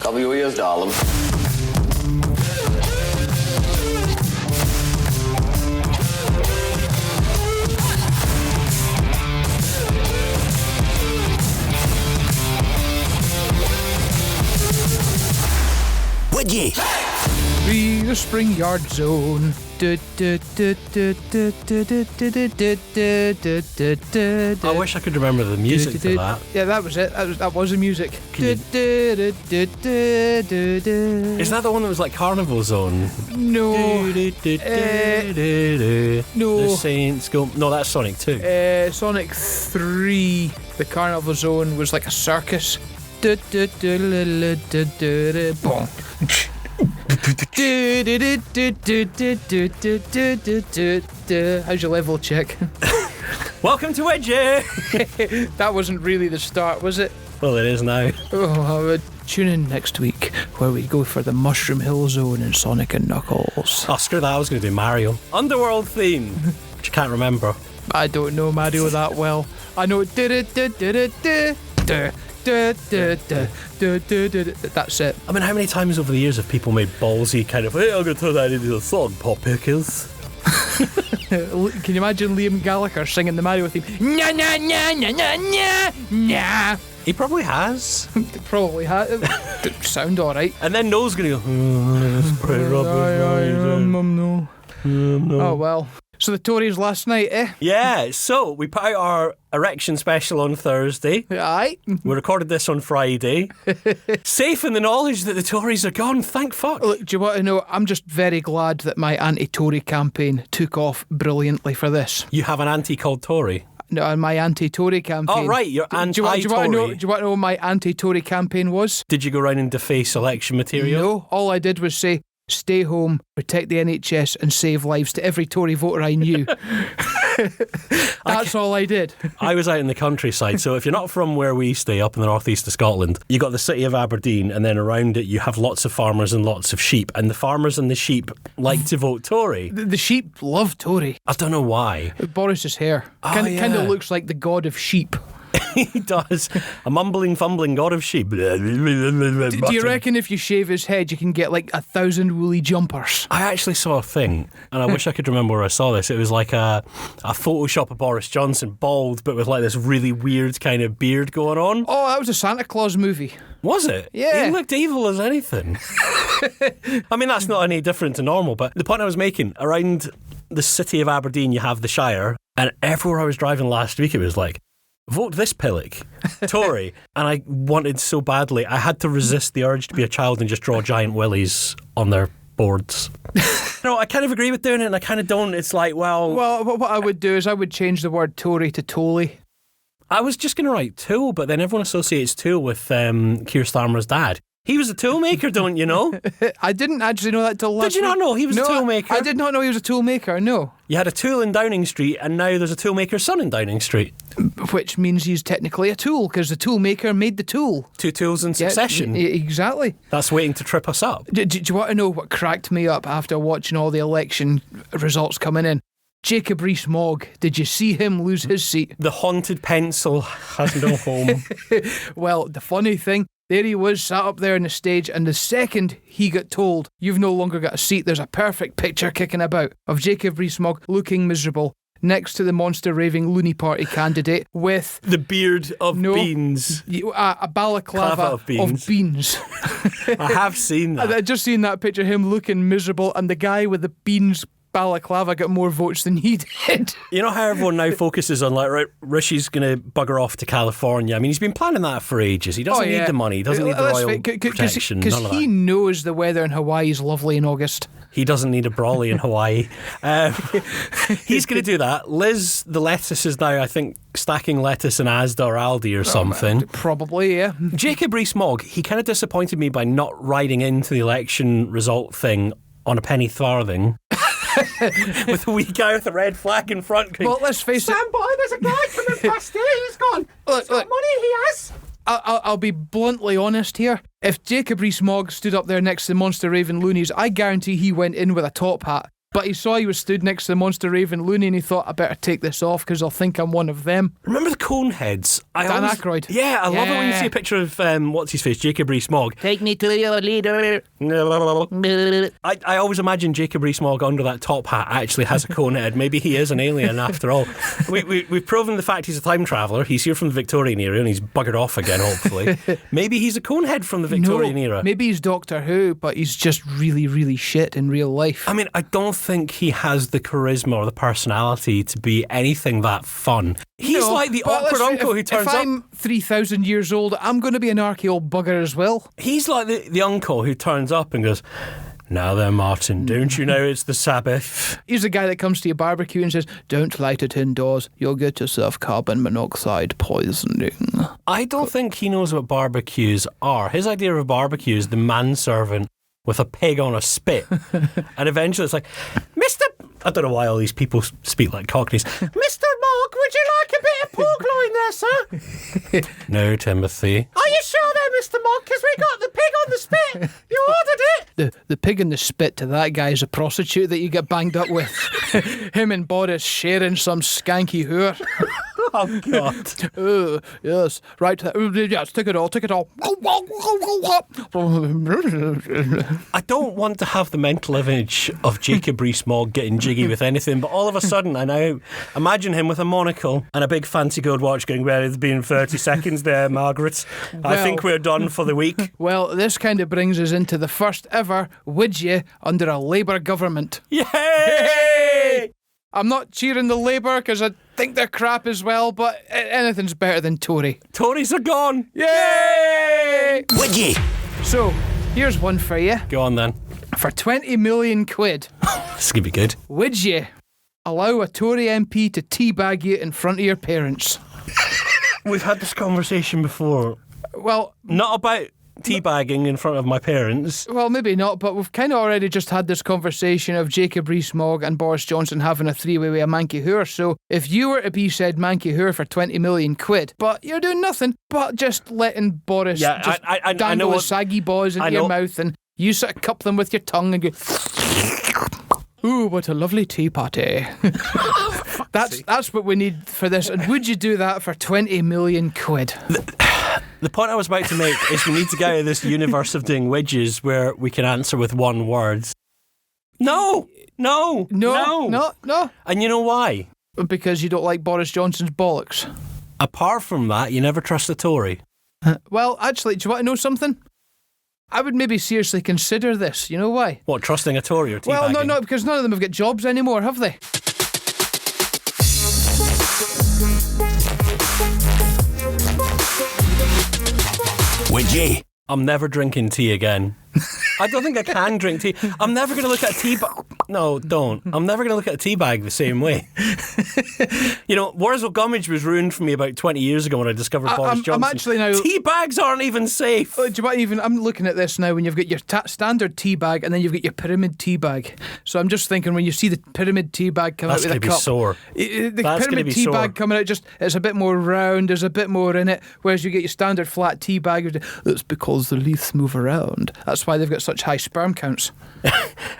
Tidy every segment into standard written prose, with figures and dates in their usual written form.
Cover your ears, darling. Would ye? Be the spring yard zone. I wish I could remember the music to that. Yeah, that was it. That was the music. Is that the one that was like Carnival Zone? No. No. The Saints go. No, that's Sonic 2. Sonic 3, the Carnival Zone was like a circus. Boom. How's your level check? Welcome to Wedgie! That wasn't really the start, was it? Well, it is now. Oh, tune in next week where we go for the Mushroom Hill Zone in Sonic and Knuckles. Oh, screw that, I was going to do Mario. Underworld theme, which I can't remember. I don't know Mario that well. I know that's it. I mean, how many times over the years have people made ballsy kind of, hey, I'm going to turn that into a song, Pop Pickers? Can you imagine Liam Gallagher singing the Mario theme? Nya, nya, nya, nya, nya, nya, nya. He probably has. Probably has. Sound alright. And then Noel's going to go, let's pray rubber. Oh well. So the Tories last night, eh? Yeah, so we put out our erection special on Thursday. Aye. We recorded this on Friday. Safe in the knowledge that the Tories are gone, thank fuck. Look, do you want to know, I'm just very glad that my anti-Tory campaign took off brilliantly for this. You have an auntie called Tory? No, my anti-Tory campaign. Oh, right, your anti-Tory. Do you want to know what my anti-Tory campaign was? Did you go around and deface election material? No, all I did was say, stay home, protect the NHS and save lives to every Tory voter I knew. That's all I did. I was out in the countryside, so if you're not from where we stay, up in the northeast of Scotland, you got the city of Aberdeen, and then around it you have lots of farmers and lots of sheep, and the farmers and the sheep like to vote Tory. The sheep love Tory. I don't know why. Boris's hair kind of looks like the god of sheep. He does. A mumbling, fumbling god of sheep. Do you reckon if you shave his head you can get like 1,000 woolly jumpers? I actually saw a thing, and I wish I could remember where I saw this. It was like a Photoshop of Boris Johnson, bald, but with like this really weird kind of beard going on. Oh, that was a Santa Claus movie. Was it? Yeah. He looked evil as anything. I mean, that's not any different to normal, but the point I was making, around the city of Aberdeen you have the Shire, and everywhere I was driving last week it was like, vote this pillock, Tory. And I wanted so badly, I had to resist the urge to be a child and just draw giant willies on their boards. No, I kind of agree with doing it and I kind of don't. It's like, well, what I would do is I would change the word Tory to Toly. I was just going to write tool, but then everyone associates tool with Keir Starmer's dad. He was a tool maker, don't you know? I didn't actually know that till last week. Did you not know he was a tool maker? I did not know he was a tool maker, no. You had a tool in Downing Street and now there's a tool maker's son in Downing Street. Which means he's technically a tool, because the tool maker made the tool. Two tools in succession. Yeah, exactly. That's waiting to trip us up. Do you want to know what cracked me up after watching all the election results coming in? Jacob Reece Mogg, did you see him lose his seat? The haunted pencil has no home. Well, the funny thing, there he was, sat up there on the stage, and the second he got told, you've no longer got a seat, there's a perfect picture kicking about of Jacob Reece Mogg looking miserable next to the monster raving loony party candidate with the beard of beans. A balaclava of beans. I have seen that. I've just seen that picture of him looking miserable, and the guy with the beans balaclava got more votes than he did. You know how everyone now focuses on, like, right, Rishi's going to bugger off to California. I mean, he's been planning that for ages. He doesn't need the money. He doesn't need the royal protection. Because he knows the weather in Hawaii is lovely in August. He doesn't need a brawly in Hawaii. He's going to do that. Liz, the lettuce, is now, I think, stacking lettuce in Asda or Aldi or something. Probably, yeah. Jacob Reece Mogg, he kind of disappointed me by not riding into the election result thing on a penny farthing. With a wee guy with a red flag in front going, well, let's face it. Sam boy, there's a guy coming past here. He's gone. Look, He's got money, he has. I'll be bluntly honest here. If Jacob Reece Mogg stood up there next to the Monster Raven Loonies, I guarantee he went in with a top hat. But he saw he was stood next to the monster raven loony and he thought, I better take this off because I'll think I'm one of them. Remember the coneheads? Dan Aykroyd. Yeah, I love it when you see a picture of, what's his face, Jacob Reece Mogg. Take me to your leader. I always imagine Jacob Reece Mogg under that top hat actually has a conehead. Maybe he is an alien after all. We've proven the fact he's a time traveller. He's here from the Victorian era and he's buggered off again, hopefully. Maybe he's a conehead from the Victorian era. Maybe he's Doctor Who, but he's just really, really shit in real life. I mean, I don't think he has the charisma or the personality to be anything that fun. He's like the awkward uncle who turns up. If I'm 3,000 years old, I'm going to be an arky old bugger as well. He's like the uncle who turns up and goes, now then, Martin, don't you know it's the Sabbath? He's the guy that comes to your barbecue and says, don't light it indoors, you'll get yourself carbon monoxide poisoning. I don't think he knows what barbecues are. His idea of a barbecue is the manservant with a pig on a spit. And eventually it's like, Mr. I don't know why all these people speak like Cockneys. Mr. Mogg, would you like a bit of pork loin there, sir? No, Timothy. Are you sure there, Mr. Mogg? Because we got the pig on the spit. You ordered it. The pig in the spit to that guy is a prostitute that you get banged up with. Him and Boris sharing some skanky whore. Oh, God. Yes, right. Yes, take it all. I don't want to have the mental image of Jacob Reece Mogg getting jiggy with anything, but all of a sudden I now imagine him with a monocle and a big fancy gold watch going, well, it's been 30 seconds there, Margaret. I think we're done for the week. Well, this kind of brings us into the first ever widget under a Labour government. Yay! I'm not cheering the Labour because I think they're crap as well, but anything's better than Tory. Tories are gone. Yay! Would So, here's one for you. Go on then. For 20 million quid, This could be good. would you allow a Tory MP to teabag you in front of your parents? We've had this conversation before. Well, Not about teabagging in front of my parents. Well, maybe not, but we've kind of already just had this conversation of Jacob Reece Mogg and Boris Johnson having a three-way with a Manky Hoor. So if you were to be said Manky Hoor for 20 million quid, but you're doing nothing but just letting Boris just I dangle know the what, saggy balls into your mouth and you sort of cup them with your tongue and go, ooh, what a lovely tea party. That's what we need for this. And would you do that for 20 million quid? The point I was about to make is we need to get out of this universe of doing widgets where we can answer with one word. No. And you know why? Because you don't like Boris Johnson's bollocks. Apart from that, you never trust a Tory. Well, actually, do you want to know something? I would maybe seriously consider this. You know why? What, trusting a Tory or teabagging? Well, no, because none of them have got jobs anymore, have they? Would you? I'm never drinking tea again. I don't think I can drink tea. I'm never going to look at a tea bag. No, don't. I'm never going to look at a tea bag the same way. You know, Wurzel Gummidge was ruined for me about 20 years ago when I discovered Boris Johnson. I'm actually now... Tea bags aren't even safe. Do you want even? I'm looking at this now when you've got your standard tea bag and then you've got your pyramid tea bag. So I'm just thinking when you see the pyramid tea bag come That's out with a gonna cup... be sore. The That's pyramid be tea sore. bag coming out, it's a bit more round, there's a bit more in it, whereas you get your standard flat tea bag. That's because the leaves move around. That's why they've got such high sperm counts.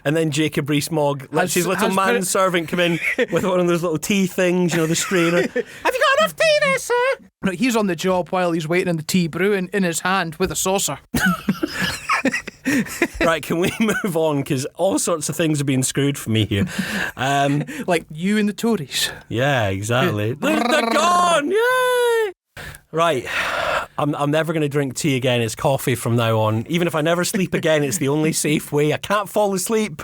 And then Jacob Reece Mogg lets his little manservant come in with one of those little tea things, you know, the strainer. Have you got enough tea there, sir? No, he's on the job while he's waiting on the tea brewing in his hand with a saucer. Right, can we move on? Because all sorts of things are being screwed for me here. Like you and the Tories. Yeah, exactly. They're gone! Yay! Right, I'm never going to drink tea again. It's coffee from now on. Even if I never sleep again, it's the only safe way. I can't fall asleep.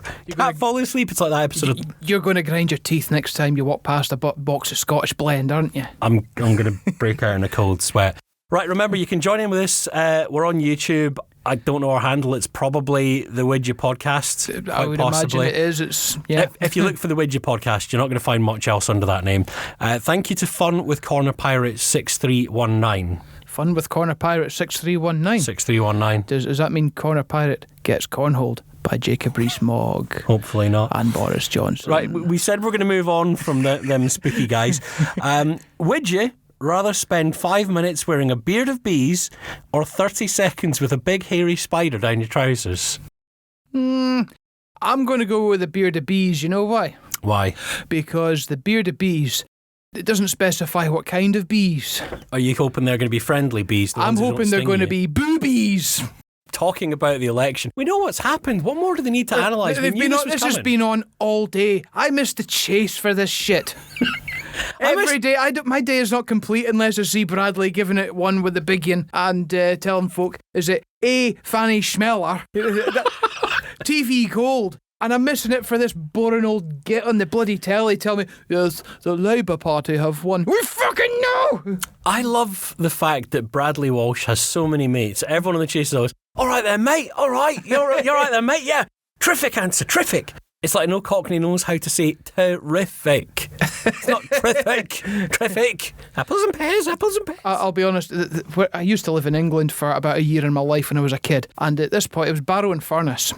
Fall asleep. It's like that episode of... You're going to grind your teeth next time you walk past a box of Scottish Blend, aren't you? I'm going to break out in a cold sweat. Right, remember, you can join in with us. We're on YouTube. I don't know our handle. It's probably the Widget Podcast. I would imagine it is. If you look for the Widget Podcast, you're not going to find much else under that name. Thank you to Fun with Corner Pirate 6319. Fun with Corner Pirate 6319. 6319. Does that mean Corner Pirate gets cornholed by Jacob Reece Mogg? Hopefully not. And Boris Johnson. Right, we said we're going to move on from them spooky guys. Would you rather spend 5 minutes wearing a beard of bees or 30 seconds with a big hairy spider down your trousers? I I'm going to go with the bearded bees. You know why? Why? Because the bearded bees, it doesn't specify what kind of bees. Are you hoping they're going to be friendly bees? I'm hoping they're going to be boobies. Talking about the election. We know what's happened. What more do they need to analyse? This has been on all day. I missed the chase for this shit. Every day, my day is not complete unless I see Bradley giving it one with the big one and telling folk, is it A, Fanny Schmeller, TV Gold, and I'm missing it for this boring old git on the bloody telly tell me, yes, the Labour Party have won. We fucking know! I love the fact that Bradley Walsh has so many mates. Everyone on the chase is always, all right then, mate, all right, you're right then, mate, yeah. Terrific answer, terrific. It's like no Cockney knows how to say terrific. It's not terrific. Terrific. Apples and pears, apples and pears. I'll be honest, I used to live in England for about a year in my life when I was a kid, and at this point it was Barrow and Furness.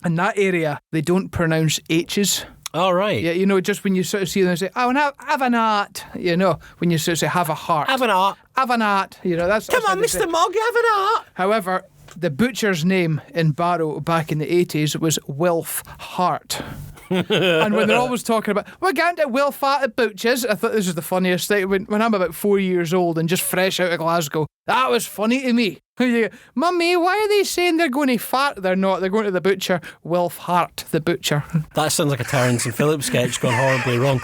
In that area, they don't pronounce H's. All right. Yeah, you know, just when you sort of see them say, oh, have an art, you know, when you sort of say, have a heart. Have an art. Have an art, you know, that's... Come on, Mr. Mogg, have an art. However, the butcher's name in Barrow back in the 80s was Wilf Hart. And when they're always talking about, we're going to Wilf Hart at Butcher's, I thought this was the funniest thing. When I'm about 4 years old and just fresh out of Glasgow, that was funny to me. Mummy, why are they saying they're going to fart? They're not. They're going to the butcher. Wilf Hart, the butcher. That sounds like a Terence and Phillips sketch gone horribly wrong.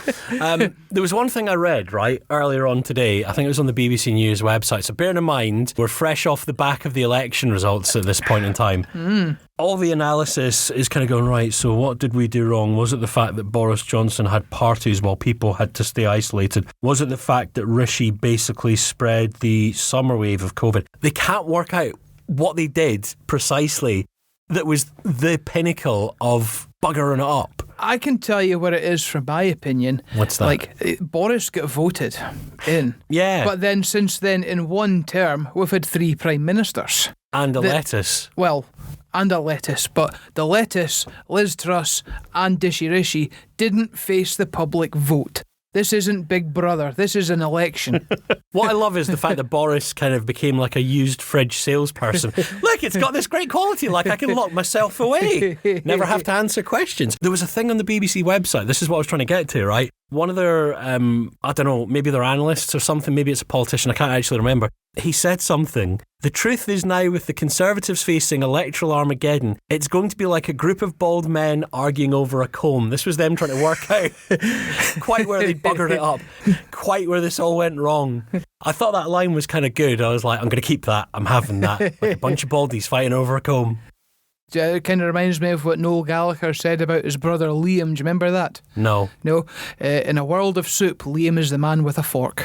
There was one thing I read, right, earlier on today. I think it was on the BBC News website. So bearing in mind, we're fresh off the back of the election results at this point in time. All the analysis is kind of going, right, so what did we do wrong? Was it the fact that Boris Johnson had parties while people had to stay isolated? Was it the fact that Rishi basically spread the summer wave of COVID? They can't work out what they did precisely that was the pinnacle of buggering it up. I can tell you what it is from my opinion. What's that? Like, Boris got voted in. Yeah. But then since then, in one term, we've had 3 prime ministers. And a lettuce. Well, and a lettuce. But the lettuce, Liz Truss and Dishy Rishi didn't face the public vote. This isn't Big Brother. This is an election. What I love is the fact that Boris kind of became like a used fridge salesperson. Look, it's got this great quality. Like, I can lock myself away. Never have to answer questions. There was a thing on the BBC website. This is what I was trying to get to, right? One of their, I don't know, maybe they're analysts or something. Maybe it's a politician. I can't actually remember. He said something. The truth is now with the Conservatives facing electoral Armageddon, it's going to be like a group of bald men arguing over a comb. This was them trying to work out quite where they buggered it up, quite where this all went wrong. I thought that line was kind of good. I was like, I'm going to keep that. I'm having that. Like a bunch of baldies fighting over a comb. It kind of reminds me of what Noel Gallagher said about his brother Liam. Do you remember that? No. No. In a world of soup, Liam is the man with a fork.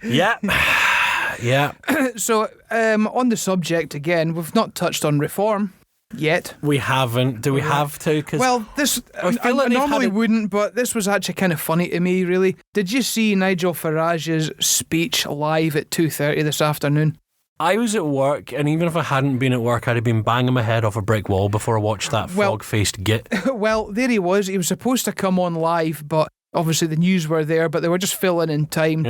Yeah. Yeah. So, on the subject again, we've not touched on reform yet. We haven't. Do we have to? Well, this I normally wouldn't, but this was actually kind of funny to me, really. Did you see Nigel Farage's speech live at 2:30 this afternoon? I was at work, and even if I hadn't been at work, I'd have been banging my head off a brick wall before I watched that frog-faced git. Well, there he was. He was supposed to come on live, but obviously the news were there, but they were just filling in time,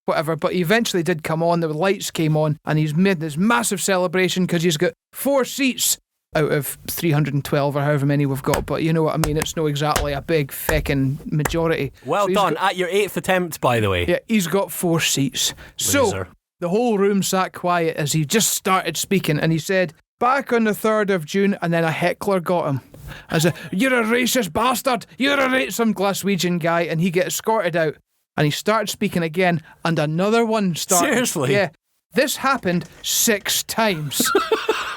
whatever. But he eventually did come on. The lights came on, and he's made this massive celebration because he's got 4 seats out of 312 or however many we've got. But you know what I mean? It's no exactly a big feckin' majority. Well done. At your 8th attempt, by the way. Yeah, he's got 4 seats. Loser. So the whole room sat quiet as he just started speaking, and he said, back on the 3rd of June, and then a heckler got him. As you're a racist bastard, you're some Glaswegian guy, and he gets escorted out. And he started speaking again, and another one started. Seriously? Yeah. This happened 6 times.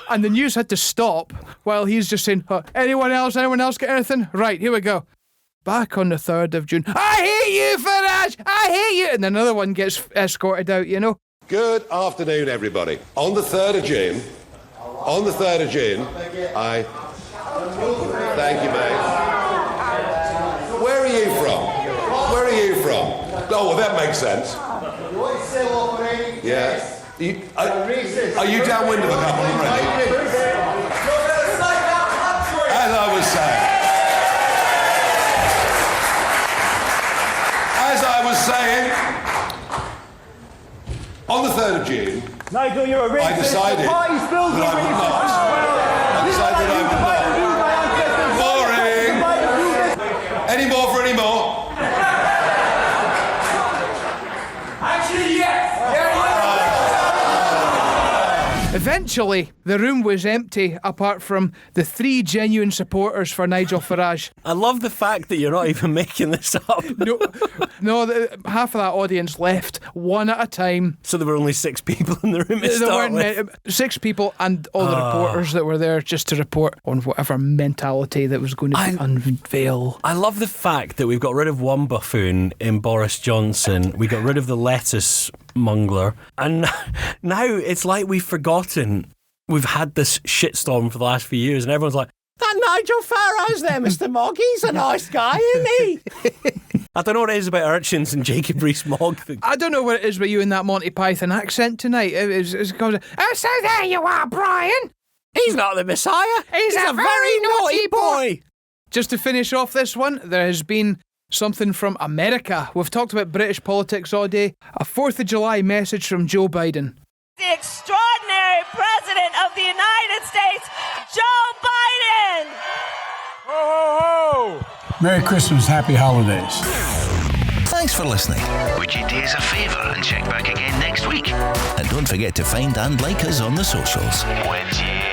And the news had to stop while he's just saying, anyone else get anything? Right, here we go. Back on the 3rd of June. I hate you, Farage! I hate you! And then another one gets escorted out, you know. Good afternoon, everybody. On the 3rd of June, I... Thank you, mate. Where are you from? Oh, well, that makes sense. Yeah. Are you downwind of a couple already? As I was saying, on the 3rd of June, Nigel, you're a racist. I decided that I would not. Eventually, the room was empty apart from the 3 genuine supporters for Nigel Farage. I love the fact that you're not even making this up. Half of that audience left, one at a time. So there were only 6 people in the room to start with. 6 people and all the reporters that were there just to report on whatever mentality that was going to unveil. I love the fact that we've got rid of one buffoon in Boris Johnson. We got rid of the lettuce mongler. And now it's like we've forgotten we've had this shitstorm for the last few years and everyone's like, That Nigel Farage there, Mr. Mogg, he's a nice guy, isn't he? I don't know what it is about urchins and Jacob Reece Mogg. I don't know what it is with you in that Monty Python accent tonight. It's goes, so there you are, Brian. He's not the Messiah. He's a very naughty boy. Just to finish off this one, there has been something from America. We've talked about British politics all day. A 4th of July message from Joe Biden. The extraordinary President of the United States, Joe Biden! Ho, ho, ho! Merry Christmas, happy holidays. Thanks for listening. Would you do us a favour and check back again next week? And don't forget to find and like us on the socials. Would you?